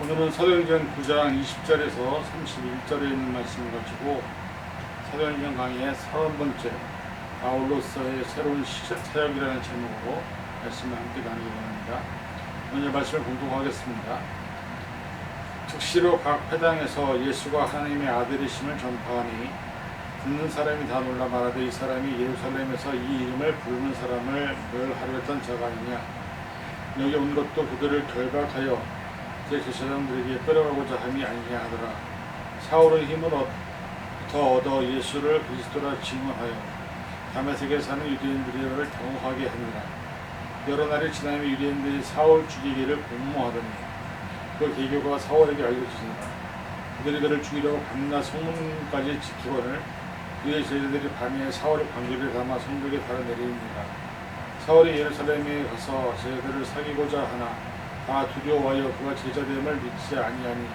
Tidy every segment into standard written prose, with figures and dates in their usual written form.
오늘은 사도행전 9장 20절에서 31절에 있는 말씀을 가지고 사도행전 강의의 30번째 바울로서의 새로운 사역이라는 제목으로 말씀을 함께 나누기 원합니다. 오늘 말씀을 공독하겠습니다. 특시로 각 회당에서 예수가 하나님의 아들이심을 전파하니 듣는 사람이 다 놀라 말하되 이 사람이 예루살렘에서 이 이름을 부르는 사람을 뭘 하려 했던 자가 아니냐. 여기 온 것도 그들을 결박하여 제 제사장들에게 끌어가고자 함이 아니냐 하더라. 사울은 힘을 더 얻어 예수를 그리스도라 증언하여 다메섹에 사는 유대인들을 당혹하게 하니라. 여러 날이 지나면 유대인들이 사울 죽이기를 공모하더니 그 계교가 사울에게 알려지니라. 그들이 그를 죽이려고 밤낮 성문까지 지키거늘 그의 제자들이 밤에 사울의 관계를 담아 성벽에 달아 내리니라. 사울이 예루살렘에 가서 제자들을 사귀고자 하나 다 두려워하여 그가 제자됨을 믿지 아니하니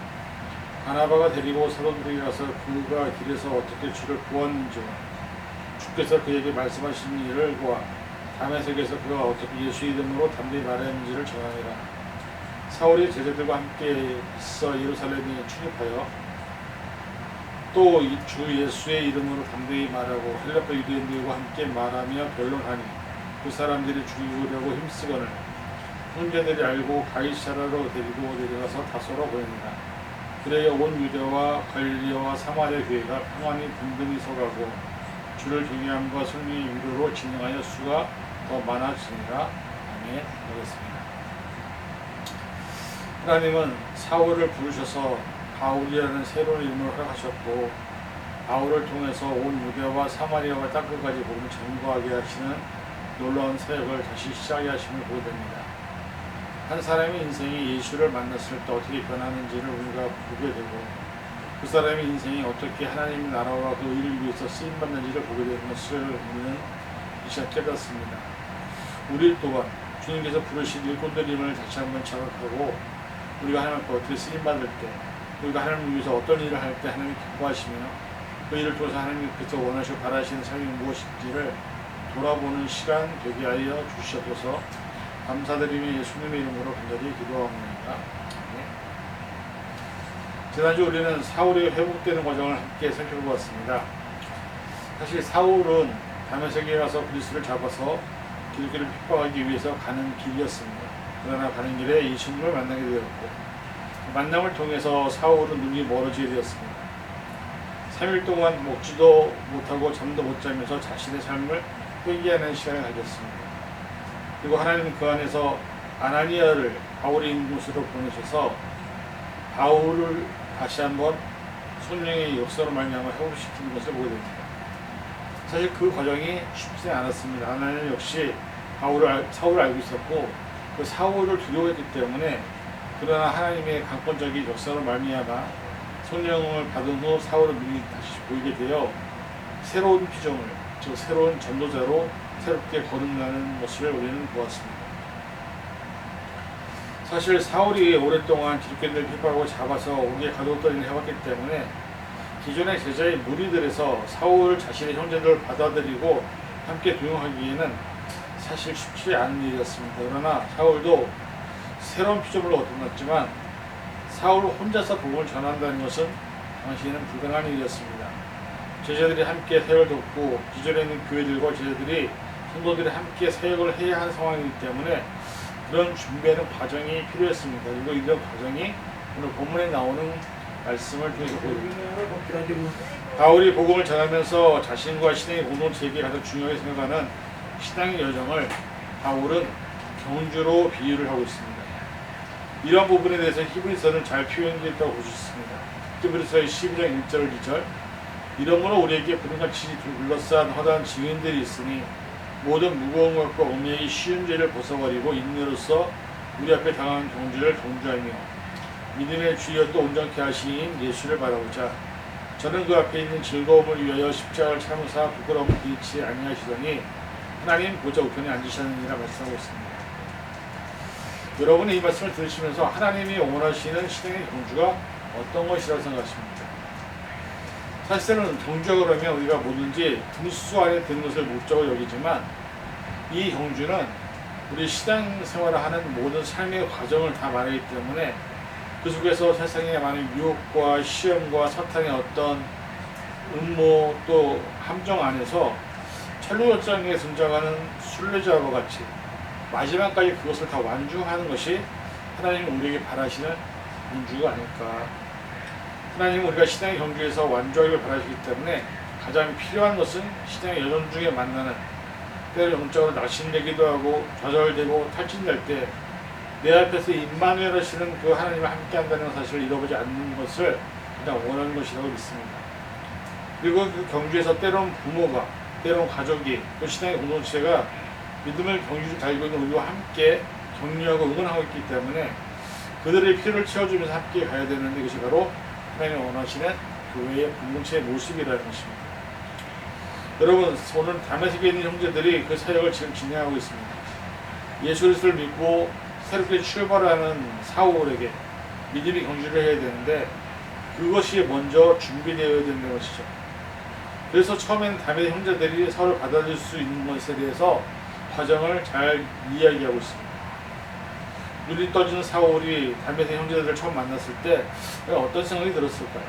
바나바가 데리고 사도들에게 가서 그가 길에서 어떻게 주를 구했는지와 주께서 그에게 말씀하신 일과 다메섹에서 그가 어떻게 예수 이름으로 담대히 말하였는지를 전하니라. 사울이 제자들과 함께 있어 예루살렘에 출입하여 또 주 예수의 이름으로 담대히 말하고 헬라파 유대인들과 함께 말하며 변론하니 그 사람들이 죽이려고 힘쓰거늘 형제들이 알고 가이사라로 데리고 내려가서 다소로 보냅니다. 그래야 온 유대와 갈릴리와 사마리아 교회가 평안히 든든히 서가고 주를 경외함과 성령의 위로로 진행하여 수가 더 많아지니라. 아멘. 하겠습니다. 하나님은 사울을 부르셔서 바울이라는 새로운 이름을 허락하셨고 바울을 통해서 온 유대와 사마리아와 땅끝까지 복음을 전거하게 하시는 놀라운 사역을 다시 시작하게 하심을 보게 됩니다. 한 사람의 인생이 예수를 만났을 때 어떻게 변하는지를 우리가 보게 되고 그 사람의 인생이 어떻게 하나님의 나라와 그 의를 위해서 쓰임받는지를 보게 되는 것을 우리는 이 시간 깨닫습니다. 우리 또한 주님께서 부르신 일꾼들임을 다시 한번 자각하고 우리가 하나님 앞에 어떻게 쓰임받을 때 우리가 하나님을 위해서 어떤 일을 할 때 하나님이 기뻐하시며 그 일을 통해서 하나님께서 원하시고 바라시는 삶이 무엇인지를 돌아보는 시간 되게 하여 주시옵소서. 감사드리며 예수님의 이름으로 간절히 기도합니다. 지난주 우리는 사울의 회복되는 과정을 함께 살펴보았습니다. 사실 사울은 다메섹에 가서 그리스도를 잡아서 길거리를 핍박하기 위해서 가는 길이었습니다. 그러나 가는 길에 예수님을 만나게 되었고 만남을 통해서 사울은 눈이 멀어지게 되었습니다. 3일 동안 먹지도 못하고 잠도 못 자면서 자신의 삶을 회개하는 시간을 가졌습니다. 그리고 하나님은 그 안에서 아나니아를 바울의 있는 곳으로 보내셔서 바울을 다시 한번 성령의 역사로 말미암아 회복시키는 것을 보게 됩니다. 사실 그 과정이 쉽지 않았습니다. 아나니아 역시 사울을 알고 있었고 그 사울을 두려워했기 때문에 그러나 하나님의 강권적인 역사로 말미암아 성령을 받은 후 사울의 눈이 다시 보이게 되어 새로운 피조물, 즉 새로운 전도자로 새롭게 거듭나는 것을 우리는 보았습니다. 사실 사울이 오랫동안 기독교인들을 핍박하고 잡아서 오게 가뒀던 일을 해왔기 때문에 기존의 제자의 무리들에서 사울 자신의 형제들을 받아들이고 함께 동행하기에는 사실 쉽지 않은 일이었습니다. 그러나 사울도 새로운 피조물로 얻어났지만 사울 혼자서 복음을 전한다는 것은 당시에는 불가능한 일이었습니다. 제자들이 함께 사역을 돕고 기존에 있는 교회들과 제자들이 성도들이 함께 사역을 해야 하는 상황이기 때문에 그런 준비하는 과정이 필요했습니다. 그리고 이런 과정이 오늘 본문에 나오는 말씀을 통해서 보입니다. 바울이 복음을 전하면서 자신과 신앙의 공동체에게 가장 중요하게 생각하는 신앙의 여정을 바울은 경주로 비유를 하고 있습니다. 이러한 부분에 대해서 히브리서는 잘 표현되어 있다고 볼 수 있습니다. 히브리서의 12장 1절 2절 이러므로 우리에게 구름같이 둘러싼 허다한 증인들이 있으니 모든 무거운 것과 얽매이기 쉬운 죄를 벗어버리고 인내로서 우리 앞에 당한 경주를 경주하며 믿음의 주여 또 온전케 하신 예수를 바라보자. 저는 그 앞에 있는 즐거움을 위하여 십자가를 참으사 부끄러움을 비치 아니하시더니 하나님 보좌 우편에 앉으셨느니라 말씀하고 있습니다. 여러분이 이 말씀을 들으시면서 하나님이 원하시는 신앙의 경주가 어떤 것이라고 생각하십니까? 사실은 경주가 그러면 우리가 뭐든지 등수 안에 드는 것을 목적으로 여기지만 이 경주는 우리 신앙생활을 하는 모든 삶의 과정을 다 말하기 때문에 그 속에서 세상에 많은 유혹과 시험과 사탄의 어떤 음모 또 함정 안에서 천루역장에 등장하는 순례자와 같이 마지막까지 그것을 다 완주하는 것이 하나님이 우리에게 바라시는 민주가 아닐까. 하나님은 우리가 신앙의 경주에서 완주하기를 바라시기 때문에 가장 필요한 것은 신앙의 여정 중에 만나는, 때로 영적으로 낙심되기도 하고 좌절되고 탈진될 때 내 앞에서 임마누엘 하시는 그 하나님과 함께 한다는 사실을 잃어보지 않는 것을 그냥 원하는 것이라고 믿습니다. 그리고 그 경주에서 때론 부모가, 때론 가족이, 또 신앙의 공동체가 믿음을 경주를 달고 있는 우리와 함께 격려하고 응원하고 있기 때문에 그들의 필요를 채워주면서 함께 가야 되는데, 이것이 바로 하나님이 원하시는 교회의 공동체의 모습이라는 것입니다. 여러분, 오늘 다메섹에 있는 형제들이 그 사역을 지금 진행하고 있습니다. 예수 그리스도를 믿고 새롭게 출발하는 사울에게 믿음의 경주를 해야 되는데 그것이 먼저 준비되어야 되는 것이죠. 그래서 처음에는 다메섹 형제들이 사울을 받아들일 수 있는 것에 대해서 과정을 잘 이야기하고 있습니다. 눈이 떠지는 사울이 다메섹 형제들을 처음 만났을 때 어떤 생각이 들었을까요?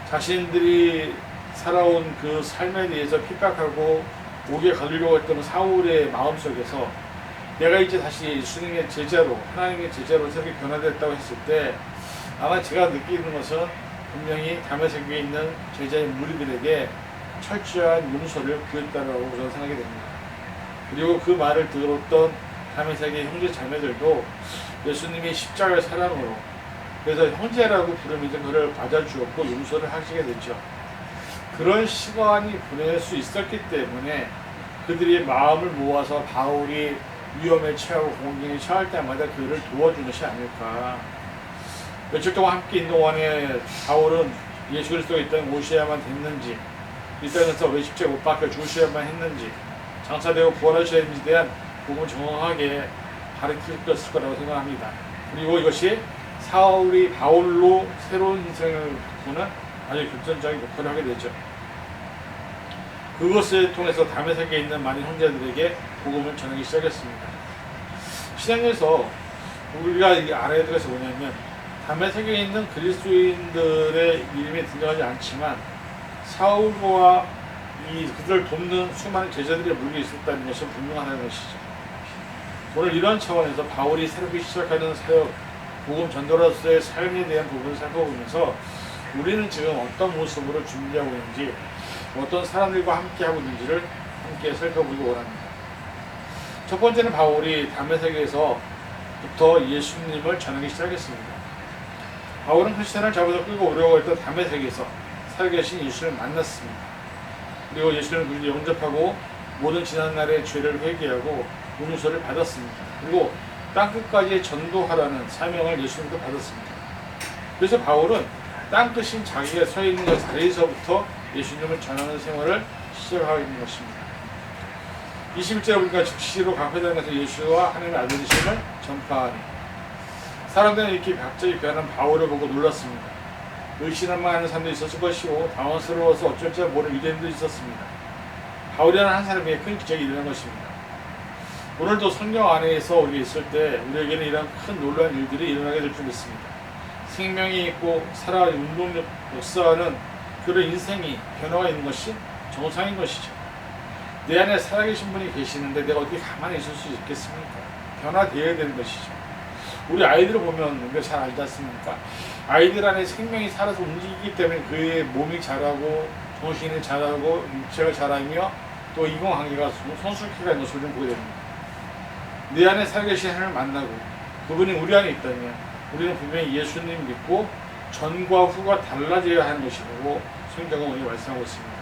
자신들이 살아온 그 삶에 대해서 핍박하고 옥에 가두려고 했던 사울의 마음속에서 내가 이제 다시 예수님의 제자로, 하나님의 제자로 새롭게 변화됐다고 했을 때 아마 제가 느끼는 것은 분명히 다메섹에 있는 제자의 무리들에게 철저한 용서를 구했다라고 저는 생각이 됩니다. 그리고 그 말을 들었던 다메섹의 형제 자매들도 예수님의 십자가의 사랑으로, 그래서 형제라고 부르면서 그를 받아주었고 용서를 하시게 됐죠. 그런 시간이 보낼 수 있었기 때문에 그들이 마음을 모아서 바울이 위험에 처하고 공경에 처할 때마다 그를 도와주는 것이 아닐까. 며칠 동안 함께 있는 동안에 바울은 예수 그리스도가 이 땅에 오셔야만 됐는지, 이 땅에서 왜 십자가에 못 박혀 죽으셔야만 했는지, 장사되고 부활하셔야 했는지에 대한 복음을 정확하게 가르쳤을 거라고 생각합니다. 그리고 이것이 사울이 바울로 새로운 인생을 바꾸는 아주 결정적인 역할을 하게 되죠. 그것을 통해서 다메섹에 있는 많은 형제들에게 복음을 전하기 시작했습니다. 신앙에서 우리가 알아야 될 것이 뭐냐면, 다메섹에 있는 그리스도인들의 이름이 등장하지 않지만 사울과 그들을 돕는 수많은 제자들이 물려 있었다는 것은 분명하다는 것이죠. 오늘 이런 차원에서 바울이 새롭게 시작하는 사역, 복음 전도로서의 삶에 대한 부분을 살펴보면서 우리는 지금 어떤 모습으로 준비하고 있는지, 어떤 사람들과 함께 하고 있는지를 함께 살펴보기 원합니다. 첫 번째는 바울이 다메섹에서부터 예수님을 전하기 시작했습니다. 바울은 크리스찬을 잡아서 끌고 오려고 했던 다메섹에서 살아계신 예수를 만났습니다. 그리고 예수님을 그들이 영접하고 모든 지난날의 죄를 회개하고 용서를 받았습니다. 그리고 땅끝까지 전도하라는 사명을 예수님도 받았습니다. 그래서 바울은 땅끝인 자기가 서 있는 그 자리에서부터 예수님을 전하는 생활을 시작하게 된 것입니다. 21절에 보니까 즉시로 강패당에서 예수와 하나님의 아들이심을 전파하니, 사람들은 이렇게 갑자기 변한 바울을 보고 놀랐습니다. 의심할 만한 사람도 있었을 것이고 당황스러워서 어쩔 줄 모르는 유대인도 있었습니다. 바울이라는 한 사람에게 큰 기적이 일어난 것입니다. 오늘도 성경 안에서 우리가 있을 때 우리에게는 이런 큰 놀라운 일들이 일어나게 될 줄 믿습니다. 생명이 있고 살아 운동 역사하는 그런 인생이 변화가 있는 것이 정상인 것이죠. 내 안에 살아계신 분이 계시는데 내가 어떻게 가만히 있을 수 있겠습니까? 변화되어야 되는 것이죠. 우리 아이들을 보면 우리가 잘 알지 않습니까? 아이들 안에 생명이 살아서 움직이기 때문에 그의 몸이 자라고 정신이 자라고 육체가 자라며 또 인공관계가 성숙해가 있는 것을 좀 보게 됩니다. 내 안에 살아계신 하나님을 만나고 그분이 우리 안에 있다면 우리는 분명히 예수님 믿고 전과 후가 달라져야 하는 것이라고 성경은 오늘 말씀하고 있습니다.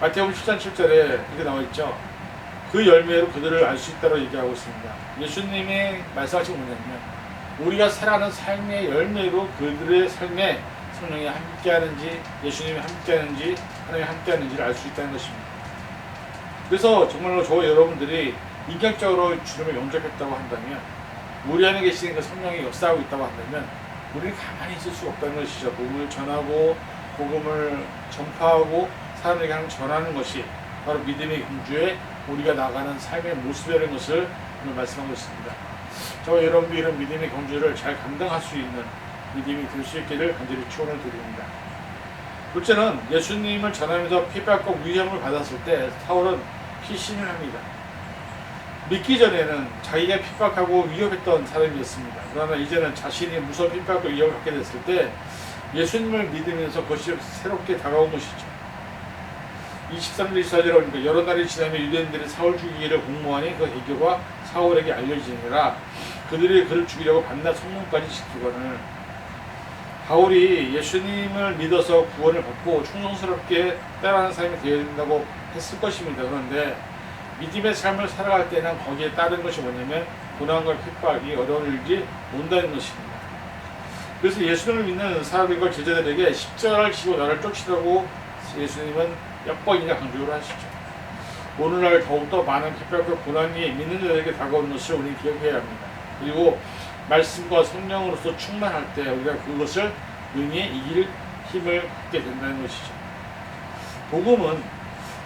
마태복음 7장 7절에 이렇게 나와 있죠. 그 열매로 그들을 알 수 있다고 얘기하고 있습니다. 예수님이 말씀하신 뭐냐면 우리가 살아가는 삶의 열매로 그들의 삶에 성령이 함께하는지 예수님이 함께하는지 하나님이 함께하는지를 알 수 있다는 것입니다. 그래서 정말로 저 여러분들이 인격적으로 주님을 영접했다고 한다면 우리 안에 계시는 그 성령이 역사하고 있다고 한다면 우리는 가만히 있을 수 없다는 것이죠. 복음을 전하고 복음을 전파하고 사람에게 하는 전하는 것이 바로 믿음의 공주에 우리가 나가는 삶의 모습이라는 것을 오늘 말씀하고 있습니다. 저와 여러분도 이런 믿음의 경주를 잘 감당할 수 있는 믿음이 될 수 있기를 간절히 축원을 드립니다. 둘째는 예수님을 전하면서 핍박과 위험을 받았을 때 사울은 피신을 합니다. 믿기 전에는 자기가 핍박하고 위협했던 사람이었습니다. 그러나 이제는 자신이 무서운 핍박과 위협을 받게 됐을 때 예수님을 믿으면서 그것이 새롭게 다가온 것이죠. 23절 24절에 보니까 여러 날이 지나면 유대인들이 사울 죽이기를 공모하니 그 계교가 사울에게 알려지니라. 그들이 그를 죽이려고 밤낮 성문까지 지키거늘. 바울이 예수님을 믿어서 구원을 받고 충성스럽게 따라하는 사람이 되어야 된다고 했을 것입니다. 그런데 믿음의 삶을 살아갈 때는 거기에 따른 것이 뭐냐면 고난과 핍박이 어려운 일이 온다는 것입니다. 그래서 예수님을 믿는 사람들과 제자들에게 십자가를 지고 나를 쫓으라고 예수님은 몇 번이나 강조를 하시죠. 오늘날 더욱더 많은 핍박과 고난이 믿는 자들에게 다가오는 것을 우리는 기억해야 합니다. 그리고 말씀과 성령으로서 충만할 때 우리가 그것을 능히 이길 힘을 갖게 된다는 것이죠. 복음은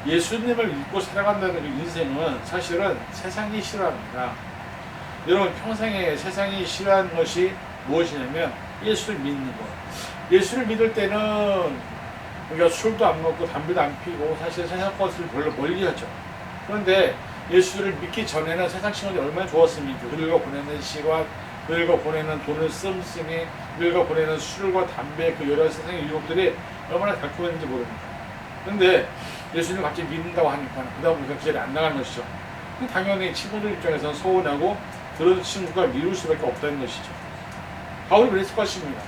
예수님을 믿고 살아간다는 인생은 사실은 세상이 싫어합니다. 여러분 평생에 세상이 싫어하는 것이 무엇이냐면 예수를 믿는 것. 예수를 믿을 때는 우리가 술도 안 먹고 담배도 안 피고 사실 세상 것을 별로 멀리하죠. 그런데 예수를 믿기 전에는 세상 친구들이 얼마나 좋았습니까? 그들과 보내는 시간, 그들과 보내는 돈을 씀씀이, 그들과 보내는 술과 담배, 그 여러 세상의 유혹들이 얼마나 달콤했는지 모릅니다. 그런데 예수님을 갑자기 믿는다고 하니까 그 다음부터 그 자리에 안 나가는 것이죠. 당연히 친구들 입장에서는 서운하고 그런 친구가 미룰 수밖에 없다는 것이죠. 바울이 그랬을 것입니다.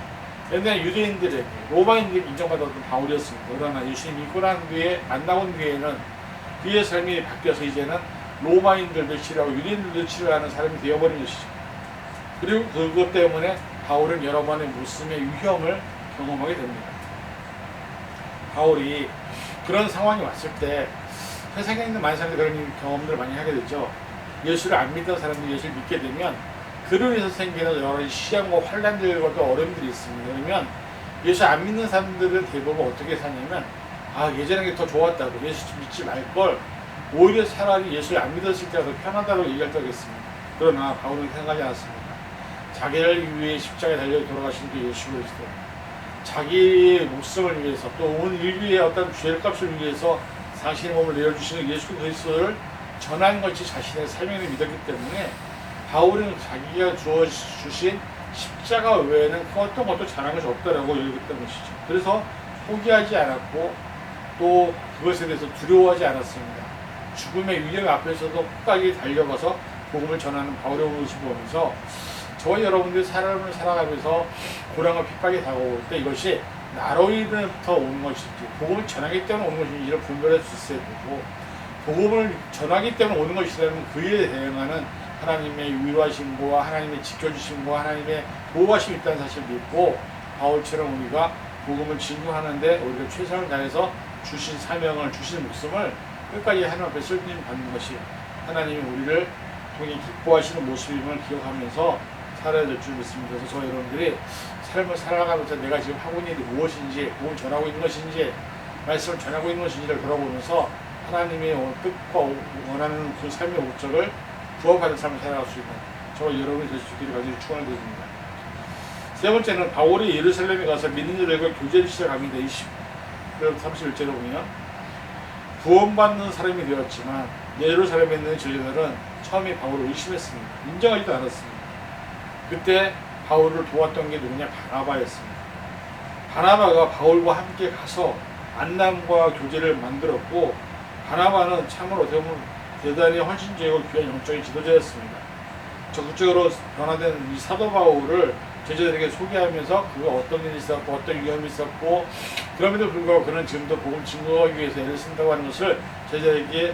옛날 유대인들에게 로마인들에게 인정받았던 바울이었습니다. 그러나 예수님 믿고 난 뒤에 만나온 뒤에는 그의 삶이 바뀌어서 이제는 로마인들도 싫어하고 유대인들도 싫어하는 사람이 되어버린 것이죠. 그리고 그것 때문에 바울은 여러 번의 무슬림의 위험을 경험하게 됩니다. 바울이 그런 상황이 왔을 때 세상에 있는 많은 사람들이 그런 경험들을 많이 하게 되죠. 예수를 안 믿던 사람들이 예수를 믿게 되면 그로 인해서 생기는 여러 가지 시험과 환난들과 또 어려움들이 있습니다. 그러면 예수 안 믿는 사람들은 대부분 어떻게 사냐면 예전에 게 더 좋았다고 예수 믿지 말걸 오히려 차라리 예수를 안 믿었을 때가 더 편하다고 얘기할 때가 있습니다. 그러나 바울은 생각하지 않았습니다. 자기를 위해 십자가에 달려 돌아가신 그 예수 그리스도, 자기의 목숨을 위해서 또 온 인류의 어떤 죄값을 위해서 당신의 몸을 내어주시는 예수 그리스도를 전한 것이 자신의 삶을 믿었기 때문에 바울은 자기가 주어주신 십자가 외에는 그 어떤 것도 잘한 것이 없다라고 여겼던 것이죠. 그래서 포기하지 않았고 또 그것에 대해서 두려워하지 않았습니다. 죽음의 위험 앞에서도 끝까지 달려가서 복음을 전하는 바울의 모습을 보면서 저와 여러분들이 삶을 살아가면서 고난과 핍박이 다가올 때 이것이 나로부터 오는 것인지 복음을 전하기 때문에 오는 것인지를 분별할 수 있어야 되고, 복음을 전하기 때문에 오는 것이라면 그에 대응하는 하나님의 위로하심과 하나님의 지켜주심과 하나님의 보호하심이 있다는 사실을 믿고 바울처럼 우리가 복음을 진구하는데 우리가 최선을 다해서 주신 사명을, 주신 목숨을 끝까지 하나님 앞에 쓰임 받는 것이 하나님이 우리를 통해 기뻐하시는 모습임을 기억하면서 살아야 될 줄 믿습니다. 그래서 저 여러분들이 삶을 살아가면서 내가 지금 하고 있는 일이 무엇인지, 복음을 전하고 있는 것인지, 말씀을 전하고 있는 것인지를 돌아보면서 하나님의 뜻과 원하는 그 삶의 목적을 부합하는 삶을 살아갈 수 있는 저와 여러분이 될 수 있기를 간절히 축원을 드립니다. 세 번째는 바울이 예루살렘에 가서 믿는 자들과 교제를 시작합니다. 31절에 보면 구원받는 사람이 되었지만 예루살렘에 있는 제자들은 처음에 바울을 의심했습니다. 인정하지도 않았습니다. 그때 바울을 도왔던 게 누구냐? 바나바였습니다. 바나바가 바울과 함께 가서 만남과 교제를 만들었고, 바나바는 참으로 어떻게 보면 대단히 헌신적이고 귀한 영적인 지도자였습니다. 적극적으로 변화된 이 사도 바울을 제자들에게 소개하면서 그가 어떤 일이 있었고 어떤 위험이 있었고, 그럼에도 불구하고 그는 지금도 복음 증거하기 위해서 애를 쓴다고 하는 것을 제자에게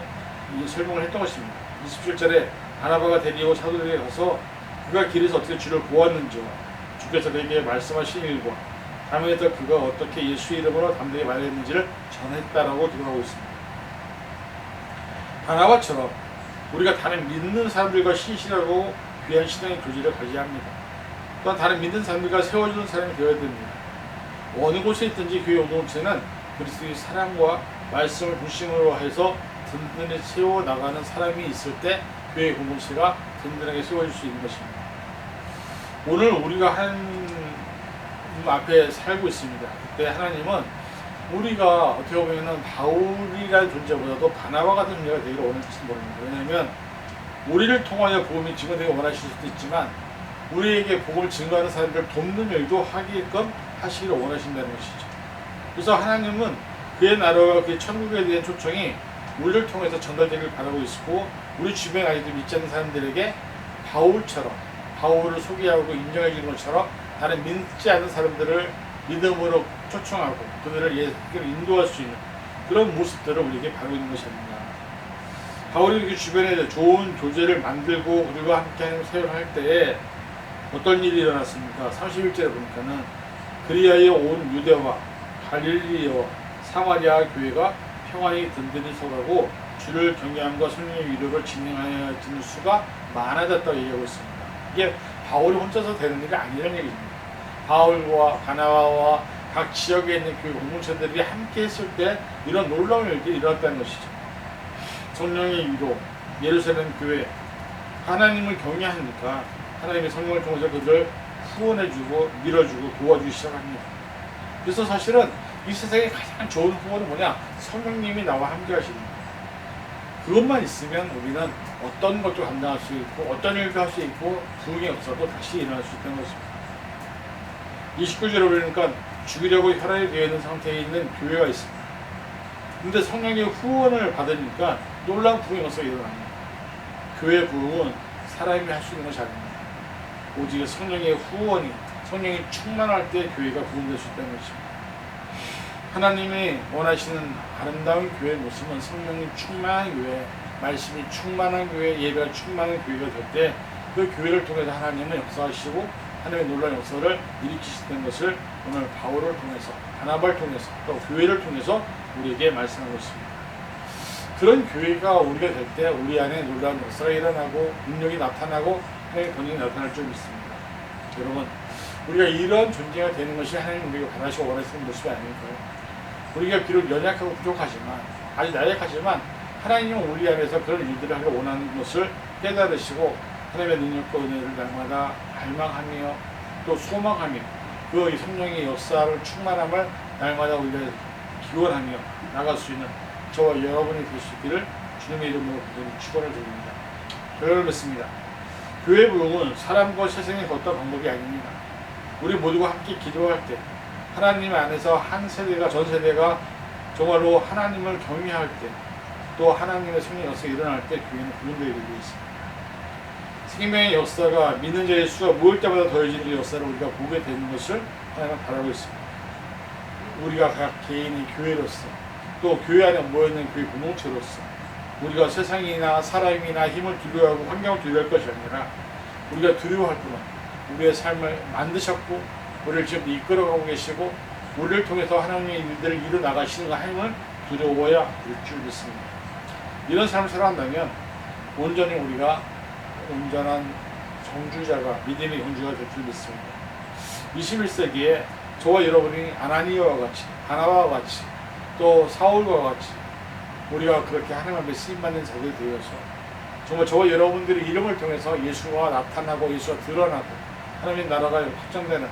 설명을 했던 것입니다. 27절에 바나바가 데리고 사도들에게 가서 그가 길에서 어떻게 주를 보았는지와 주께서 그에게 말씀하신 일과 담에서 그가 어떻게 예수의 이름으로 담대히 말했는지를 전했다라고 기록하고 있습니다. 바나바처럼 우리가 다른 믿는 사람들과 신실하고 귀한 신앙의 교제를 가져야 합니다. 또한 다른 믿는 사람들과 세워주는 사람이 되어야 됩니다. 어느 곳에 있든지 교회 공동체는 그리스도의 사랑과 말씀을 중심으로 해서 든든히 세워나가는 사람이 있을 때 교회 공동체가 든든하게 세워줄 수 있는 것입니다. 오늘 우리가 하나님 앞에 살고 있습니다. 그때 하나님은 우리가 어떻게 보면 바울이라는 존재보다도 바나바 같은 존재가 되기를 원하실지 모릅니다. 왜냐하면 우리를 통하여 복음이 증거되기 원하실 수도 있지만 우리에게 복음을 증거하는 사람들을 돕는 일도 하게끔 하시기를 원하신다는 것이죠. 그래서 하나님은 그의 나라와 그의 천국에 대한 초청이 우리를 통해서 전달되기를 바라고 있고 우리 주변에 아직도 믿지 않는 사람들에게 바울처럼 바울을 소개하고 인정해 주는 것처럼 다른 믿지 않는 사람들을 믿음으로 초청하고 그들을 예수께로 인도할 수 있는 그런 모습들을 우리에게 바라고 있는 것이 아닌가. 바울이 이렇게 주변에 좋은 교제를 만들고 그들과 함께하는 사역을 할 때에 어떤 일이 일어났습니까? 31절에 보니까는 그리하여 온 유대와 갈릴리와 사마리아 교회가 평안히 든든히 서가고 주를 경외함과 성령의 위로를 진행하여지는 수가 많아졌다고 얘기하고 있습니다. 이게 바울이 혼자서 되는 일이 아니라는 얘기입니다. 바울과 바나바와 각 지역에 있는 교회 공동체들이 함께 했을 때 이런 놀라운 일들이 일어났다는 것이죠. 성령의 위로, 예루살렘 교회, 하나님을 경외하니까 하나님의 성령을 통해서 그들을 후원해주고 밀어주고 도와주기 시작합니다. 그래서 사실은 이 세상에 가장 좋은 후원은 뭐냐? 성령님이 나와 함께 하시는 거예요. 그것만 있으면 우리는 어떤 것도 감당할 수 있고 어떤 일도 할 수 있고 부흥이 없어도 다시 일어날 수 있다는 것입니다. 29절에 보니까 죽이려고 혈안이 되어 있는 상태에 있는 교회가 있습니다. 근데 성령의 후원을 받으니까 놀라운 부흥이 벌써 일어납니다. 교회 부흥은 사람이 할 수 있는 것이 아닙니다. 오직 성령의 후원이 성령이 충만할 때 교회가 부흥될 수 있다는 것입니다. 하나님이 원하시는 아름다운 교회의 모습은 성령이 충만한 교회, 말씀이 충만한 교회, 예배가 충만한 교회가 될 때 그 교회를 통해서 하나님은 역사하시고 하나님의 놀라운 역사를 일으키시는 것을 오늘 바울을 통해서 바나바를 통해서 또 교회를 통해서 우리에게 말씀하고 있습니다. 그런 교회가 우리가 될 때 우리 안에 놀라운 역사가 일어나고 능력이 나타나고 하나님의 권능이 나타날 줄 믿습니다. 여러분, 우리가 이런 존재가 되는 것이 하나님 우리가 바라시고 원하시는 모습이 아닐까요? 우리가 비록 연약하고 부족하지만 아주 나약하지만 하나님은 우리 안에서 그런 일들을 하기를 원하는 것을 깨달으시고 하나님의 능력과 은혜를 날마다 갈망하며 또 소망하며 그 성령의 역사를 충만함을 날마다 우리가 기원하며 나갈 수 있는 저와 여러분이 될 수 있기를 주님의 이름으로 축원을 드립니다. 결론을 맺습니다. 교회 부흥은 사람과 세상에 걷던 방법이 아닙니다. 우리 모두가 함께 기도할 때 하나님 안에서 한 세대가 전 세대가 정말로 하나님을 경외할 때 또 하나님의 성령의 역사가 일어날 때 교회는 부흥되게 되고 있습니다. 생명의 역사가 믿는 자의 수가 모일 때마다 더해지는 역사를 우리가 보게 되는 것을 하나님은 바라고 있습니다. 우리가 각 개인이 교회로서 또 교회 안에 모여있는 교회 공동체로서 우리가 세상이나 사람이나 힘을 두려워하고 환경을 두려워할 것이 아니라 우리가 두려워할 뿐만 우리의 삶을 만드셨고 우리를 지금 이끌어가고 계시고 우리를 통해서 하나님의 일들을 이루어나가시는 하나님을 두려워야 될 줄 믿습니다. 이런 삶을 살아간다면 온전히 우리가 온전한 정주자가 믿음의 공주가 될 줄 믿습니다. 21세기에 저와 여러분이 아나니아와 같이 바나바와 같이 또 사울과 같이 우리가 그렇게 하나님 앞에 쓰임받는 자들이 되어서 정말 저와 여러분들의 이름을 통해서 예수가 나타나고 예수가 드러나고 하나님의 나라가 확장되는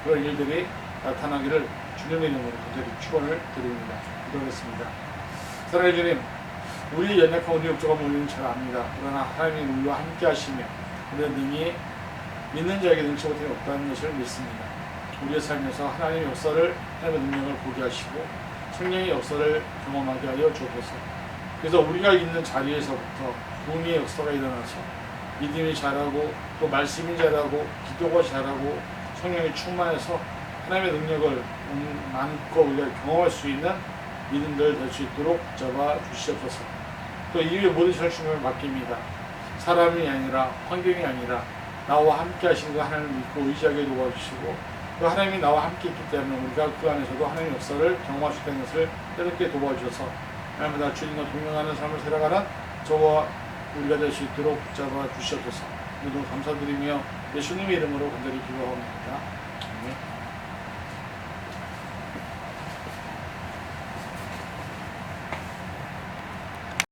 그런 일들이 나타나기를 주님의 이름으로 간절히 축원을 드립니다. 기도하겠습니다. 사랑해 주님, 우리의 연약한 우리 욕조가 우리는 잘 압니다. 그러나 하나님이 우리와 함께 하시며 우리의 능히 믿는 자에게 능치 못함이 없다는 것을 믿습니다. 우리의 삶에서 하나님의 역사를 하나님의 능력을 보게 하시고 성령의 역사를 경험하게 하여 주옵소서. 그래서 우리가 있는 자리에서부터 부흥의 역사가 일어나서 믿음이 자라고 또 말씀이 자라고 기도가 자라고 성령이 충만해서 하나님의 능력을 많고 우리가 경험할 수 있는 믿음들 될 수 있도록 붙잡아 주시옵소서. 또 이후에 모든 절충을 맡깁니다. 사람이 아니라 환경이 아니라 나와 함께 하시는 그 하나님을 믿고 의지하게 도와주시고 또 하나님이 나와 함께 있기 때문에 우리가 그 안에서도 하나님의 역사를 경험할 수 있다는 것을 깨닫게 도와주셔서 날마다 주님과 동행하는 삶을 살아가는 저와 우리가 될 수 있도록 붙잡아 주시옵소서. 모두 감사드리며 예수님의 이름으로 간절히 기도합니다. 아멘.